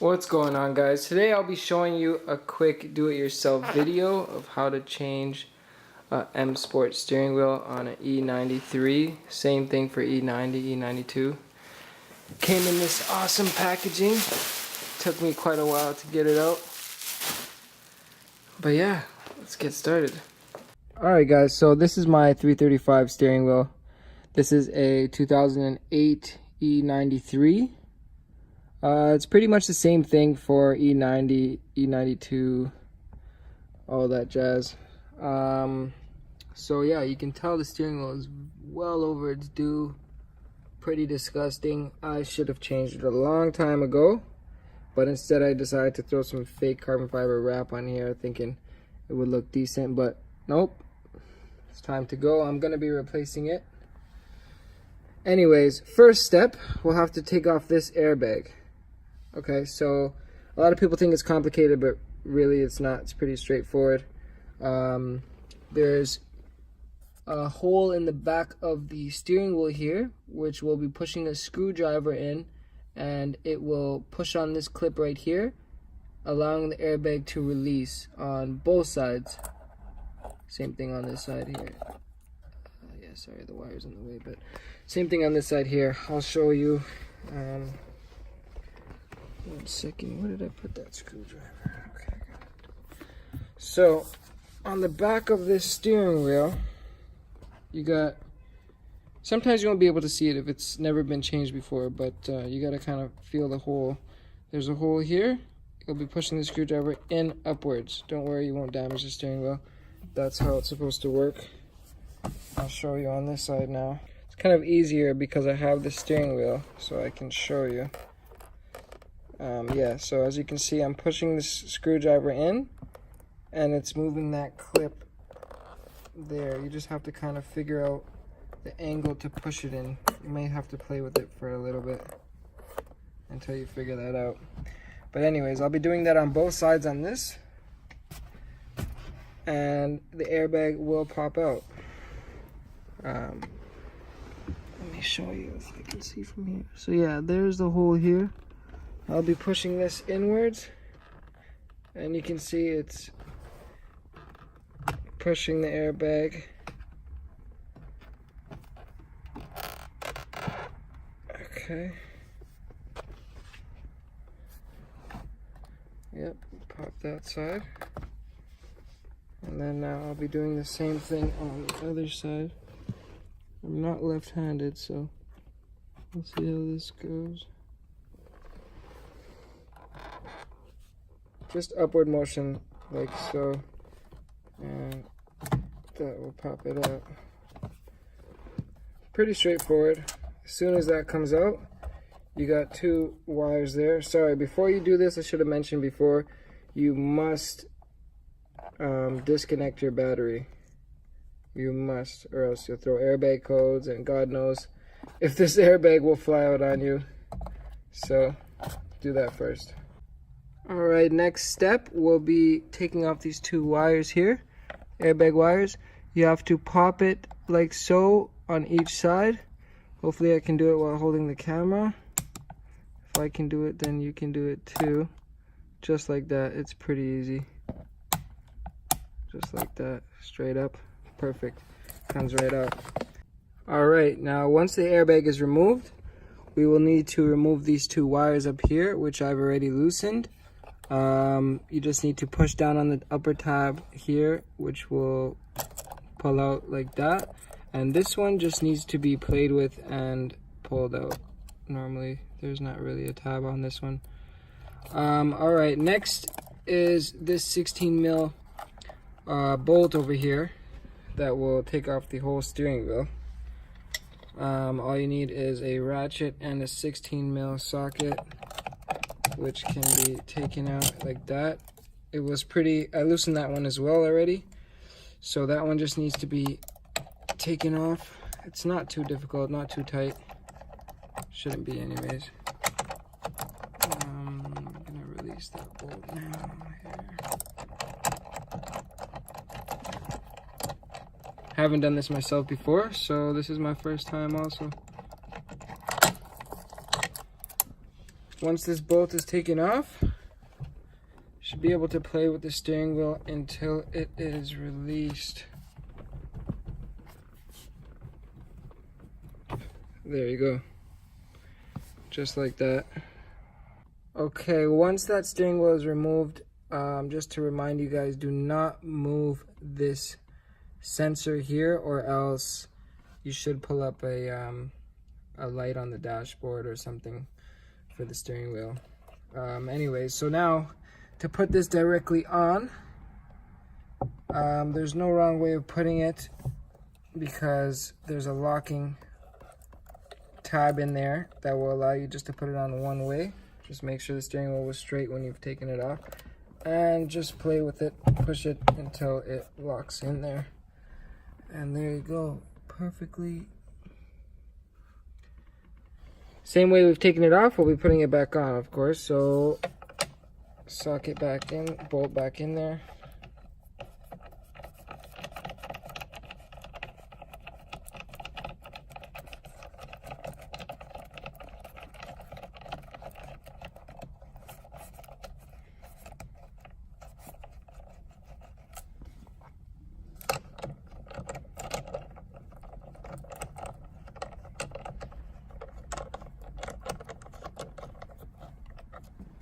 What's going on, guys? Today I'll be showing you a quick do-it-yourself video of how to change a M Sport steering wheel on an E93. Same thing for E90, E92. Came in this awesome packaging. Took me quite a while to get it out. But yeah, let's get started. Alright guys, so this is my 335 steering wheel. This is a 2008 E93. It's pretty much the same thing for E90, E92, all that jazz. So yeah, you can tell the steering wheel is well over its due. Pretty disgusting. I should have changed it a long time ago, but instead I decided to throw some fake carbon fiber wrap on here thinking it would look decent, but nope. It's time to go. I'm gonna be replacing it. Anyways, first step, we'll have to take off this airbag. Okay, so a lot of people think it's complicated, but really it's not. It's pretty straightforward. There's a hole in the back of the steering wheel here, which we'll be pushing a screwdriver in, and it will push on this clip right here, allowing the airbag to release on both sides. Same thing on this side here. Yeah, sorry, the wire's in the way, but same thing on this side here. I'll show you. 1 second, where did I put that screwdriver? Okay, I got it. So, on the back of this steering wheel, you got, sometimes you won't be able to see it if it's never been changed before, but you got to kind of feel the hole. There's a hole here. You'll be pushing the screwdriver in upwards. Don't worry, you won't damage the steering wheel. That's how it's supposed to work. I'll show you on this side now. It's kind of easier because I have the steering wheel, so I can show you. Yeah, so as you can see, I'm pushing this screwdriver in, and it's moving that clip there. You just have to kind of figure out the angle to push it in. You may have to play with it for a little bit until you figure that out. But anyways, I'll be doing that on both sides on this, and the airbag will pop out. Let me show you if I can see from here. So yeah, there's the hole here. I'll be pushing this inwards, and you can see it's pushing the airbag. Okay. Yep, pop that side. And then now I'll be doing the same thing on the other side. I'm not left-handed, so we'll see how this goes. Just upward motion like so, and that will pop it out. Pretty straightforward. As soon as that comes out, you got two wires there. Sorry, before you do this, I should have mentioned before, you must disconnect your battery. You must, or else you'll throw airbag codes, and God knows if this airbag will fly out on you. So do that first. Alright, next step will be taking off these two wires here, airbag wires. You have to pop it like so on each side. Hopefully I can do it while holding the camera. If I can do it, then you can do it too. Just like that. It's pretty easy. Just like that, straight up. Perfect. Comes right out. Alright, now once the airbag is removed, we will need to remove these two wires up here, which I've already loosened. You just need to push down on the upper tab here, which will pull out like that, and this one just needs to be played with and pulled out. Normally there's not really a tab on this one. Alright, next is this 16 mil bolt over here that will take off the whole steering wheel. All you need is a ratchet and a 16 mil socket, which can be taken out like that. It was pretty, I loosened that one as well already, so that one just needs to be taken off. It's not too difficult, not too tight, shouldn't be anyways. I'm gonna release that bolt now here. Haven't done this myself before, so this is my first time also. Once this bolt is taken off, you should be able to play with the steering wheel until it is released. There you go. Just like that. Okay, once that steering wheel is removed, just to remind you guys, do not move this sensor here, or else you should pull up a light on the dashboard or something for the steering wheel. Anyways, so now to put this directly on, there's no wrong way of putting it because there's a locking tab in there that will allow you just to put it on one way. Just make sure the steering wheel was straight when you've taken it off, and just play with it, push it until it locks in there. And there you go, perfectly. Same way we've taken it off, we'll be putting it back on, of course. So socket back in, bolt back in there.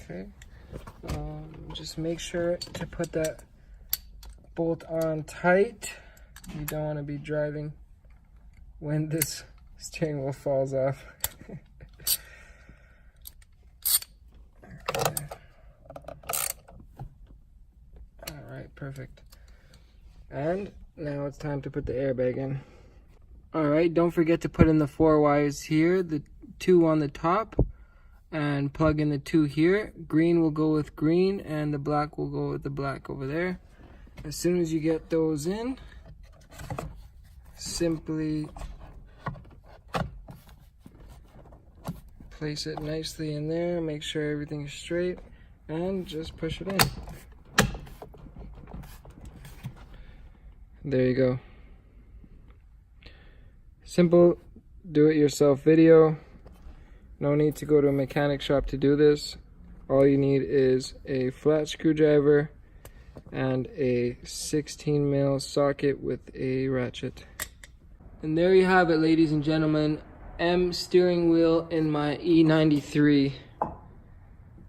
Okay, just make sure to put that bolt on tight. You don't want to be driving when this steering wheel falls off. Okay. All right, perfect. And now it's time to put the airbag in. All right, don't forget to put in the 4 wires here, the 2 on the top, and plug in the 2 here. Green will go with green and the black will go with the black over there. As soon as you get those in, simply place it nicely in there, make sure everything's straight, and just push it in. There you go. Simple do-it-yourself video. No need to go to a mechanic shop to do this. All you need is a flat screwdriver and a 16 mil socket with a ratchet. And there you have it, ladies and gentlemen. M steering wheel in my E93.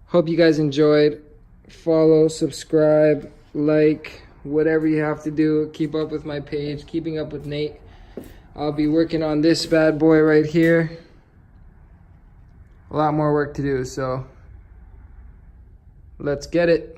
Hope you guys enjoyed. Follow, subscribe, like, whatever you have to do. Keep up with my page, Keeping Up with Nate. I'll be working on this bad boy right here. A lot more work to do, so let's get it.